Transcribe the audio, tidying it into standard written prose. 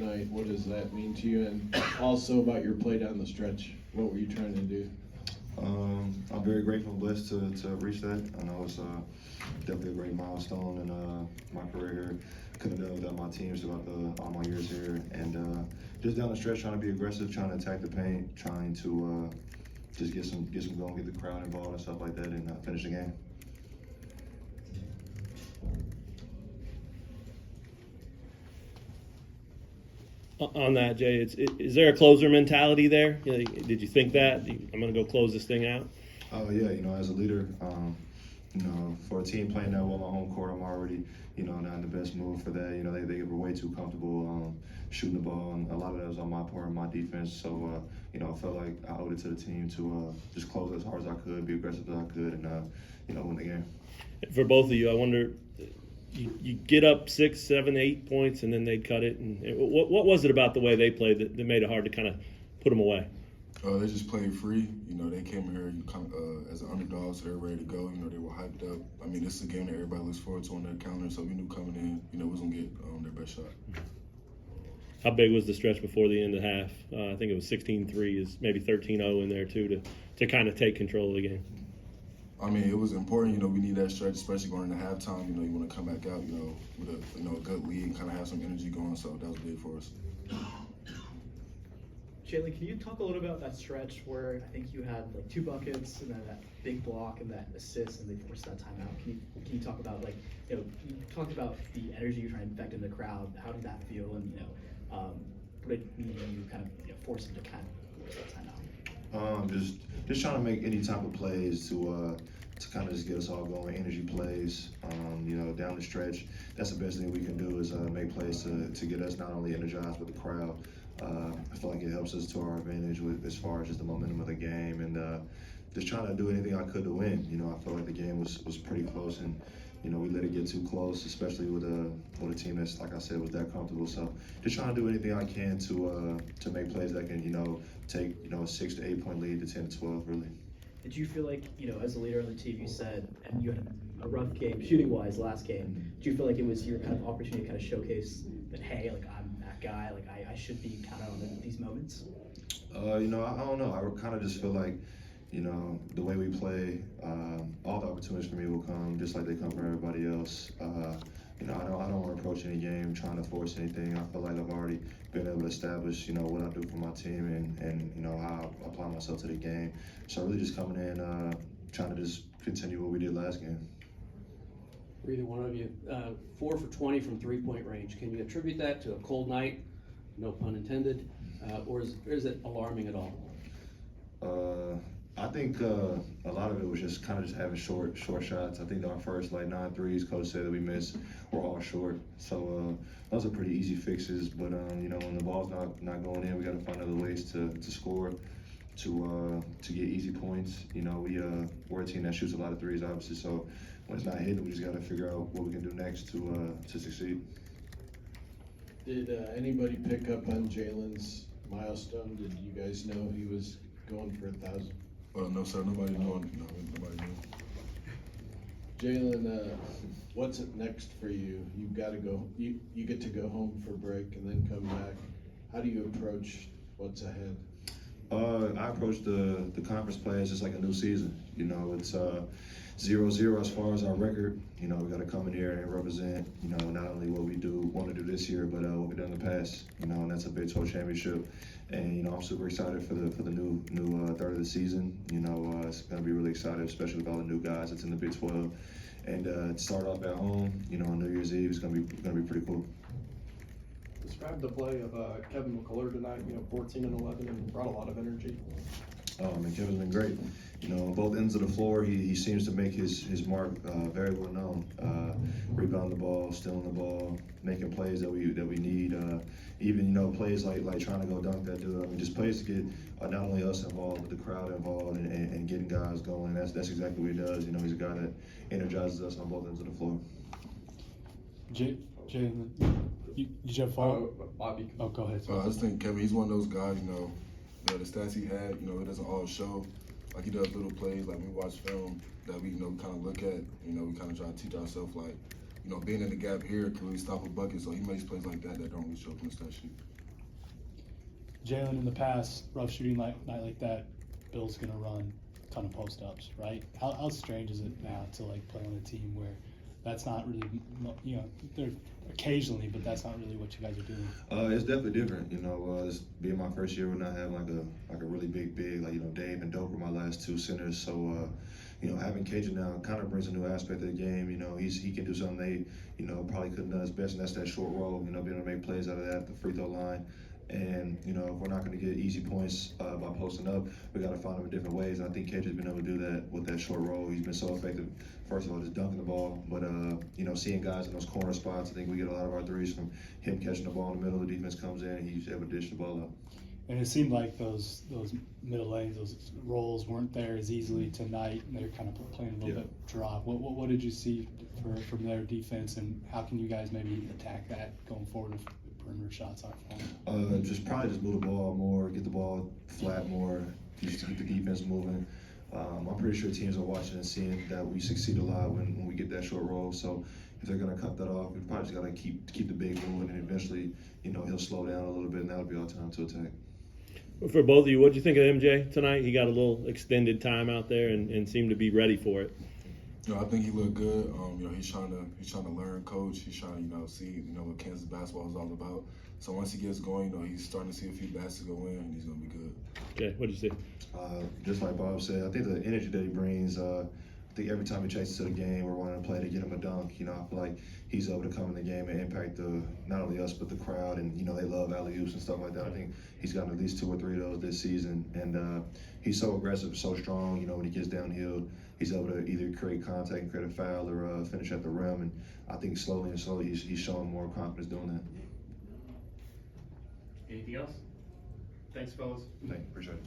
Tonight, what does that mean to you? And also about your play down the stretch, what were you trying to do? I'm very grateful and blessed to reach that. I know it's definitely a great milestone in my career here. Couldn't have done it without my teams throughout all my years here. And just down the stretch, trying to be aggressive, trying to attack the paint, trying to just get some going, get the crowd involved and stuff like that, and finish the game. On that, Jay, is there a closer mentality there? Did you think that I'm going to go close this thing out? Oh yeah, as a leader, for a team playing that well on home court, I'm already, not in the best mood for that. They were way too comfortable shooting the ball, and a lot of that was on my part and my defense. So, I felt like I owed it to the team to just close as hard as I could, be aggressive as I could, and win the game. For both of you, I wonder. You get up 6, 7, 8 points, and then they'd cut it. And what was it about the way they played that made it hard to kind of put them away? They just played free. They came here as an underdog, so they're ready to go. They were hyped up. I mean, this is a game that everybody looks forward to on their calendar, so we knew coming in, we was going to get their best shot. How big was the stretch before the end of the half? I think it was 16-3, is maybe 13-0 in there, too, to kind of take control of the game. I mean, it was important. We need that stretch, especially going into halftime. You want to come back out, with a good lead and kind of have some energy going. So that was big for us. Jalen, can you talk a little about that stretch where I think you had like 2 buckets and then that big block and that assist, and they forced that timeout? Can you talk about you talked about the energy you're trying to infect in the crowd? How did that feel, and what did it mean when you kind of forced them to kind of force that timeout? Just trying to make any type of plays to kind of just get us all going. Energy plays, down the stretch. That's the best thing we can do is make plays to get us not only energized with the crowd. I feel like it helps us to our advantage as far as just the momentum of the game, and just trying to do anything I could to win. I felt like the game was pretty close, and we let it get too close, especially with a team that's, like I said, was that comfortable. So just trying to do anything I can to make plays that can take a 6 to 8 point lead to 10 to 12 really. Did you feel like, as a leader on the team, you said, and you had a rough game shooting-wise last game, did you feel like it was your kind of opportunity to kind of showcase that, hey, like I'm that guy, like I should be counted on these moments? I don't know. I kind of just feel like, the way we play, all the opportunities for me will come just like they come for everybody else. I don't want to approach any game trying to force anything. I feel like I've already been able to establish, what I do for my team and how I apply myself to the game. So really just coming in, trying to just continue what we did last game. For either one of you, 4 for 20 from 3-point range. Can you attribute that to a cold night, no pun intended, or is it alarming at all? I think a lot of it was just kind of just having short shots. I think our first 9 threes, coach said that we missed, were all short. So those are pretty easy fixes. But when the ball's not going in, we got to find other ways to score, to get easy points. We're a team that shoots a lot of threes, obviously. So when it's not hitting, we just got to figure out what we can do next to succeed. Did anybody pick up on Jalen's milestone? Did you guys know he was going for 1,000? No, sir. Nobody knew. Nobody knew. Jalen, what's it next for you? You've got to go. You get to go home for break and then come back. How do you approach what's ahead? I approach the conference play as just like a new season. It's 0-0 as far as our record. We got to come in here and represent. Not only what we want to do this year, but what we've done in the past. And that's a Big 12 championship. And I'm super excited for the new third of the season. It's going to be really exciting, especially with all the new guys that's in the Big 12. And to start off at home, on New Year's Eve, is going to be pretty cool. Describe the play of Kevin McCullough tonight. 14 and 11, and brought a lot of energy. Oh, man, Kevin's been great. On both ends of the floor, he seems to make his mark very well known. Rebounding the ball, stealing the ball, making plays that we need. Even plays like trying to go dunk that dude. I mean, just plays to get not only us involved, but the crowd involved and getting guys going. That's exactly what he does. He's a guy that energizes us on both ends of the floor. Jalen, did you have a follow-up? Bobby. Oh, go ahead. I just think Kevin, he's one of those guys, the stats he had, it doesn't all show. Like he does little plays, like we watch film that we, kind of look at, we kind of try to teach ourselves, like, you know, being in the gap here can really stop a bucket. So he makes plays like that that don't really show up on the stat sheet. Jalen, in the past, rough shooting night like that, Bill's gonna run a ton of post ups, right? How strange is it now to like play on a team where that's not really, you know, they're occasionally, but that's not really what you guys are doing. It's definitely different. You know, this being my first year, we're not having like a really big like, you know, Dave and Dope were my last two centers. So you know, having Cajun now kind of brings a new aspect of the game. You know, he can do something they, you know, probably couldn't done his best, and that's that short roll. You know, being able to make plays out of that, the free throw line. And, you know, if we're not going to get easy points by posting up, we got to find them in different ways. And I think Cajun's been able to do that with that short roll. He's been so effective, first of all, just dunking the ball. But, you know, seeing guys in those corner spots, I think we get a lot of our threes from him catching the ball in the middle. The defense comes in, and he's able to dish the ball out. And it seemed like those middle lanes, those rolls weren't there as easily tonight, and they're kind of playing a little bit drop. What did you see from their defense, and how can you guys maybe attack that going forward if perimeter shots aren't falling? Just probably just move the ball more, get the ball flat more, just to keep the defense moving. I'm pretty sure teams are watching and seeing that we succeed a lot when we get that short roll. So if they're going to cut that off, we probably just got to keep the big moving, and eventually, you know, he'll slow down a little bit, and that'll be our time to attack. For both of you, what do you think of MJ tonight? He got a little extended time out there and seemed to be ready for it. You know, I think he looked good. You know, he's trying to learn, coach. He's trying to, you know, see, you know, what Kansas basketball is all about. So once he gets going, you know, he's starting to see a few baskets go in, and he's gonna be good. Okay, what do you see? Just like Bob said, I think the energy that he brings. I think every time he chases to the game, we're wanting to play to get him a dunk. You know, I feel like he's able to come in the game and impact not only us but the crowd. And you know, they love alley-oops and stuff like that. I think he's gotten at least 2 or 3 of those this season. And he's so aggressive, so strong. You know, when he gets downhill, he's able to either create contact and create a foul or finish at the rim. And I think slowly he's showing more confidence doing that. Anything else? Thanks, fellas. Thank you. Appreciate it.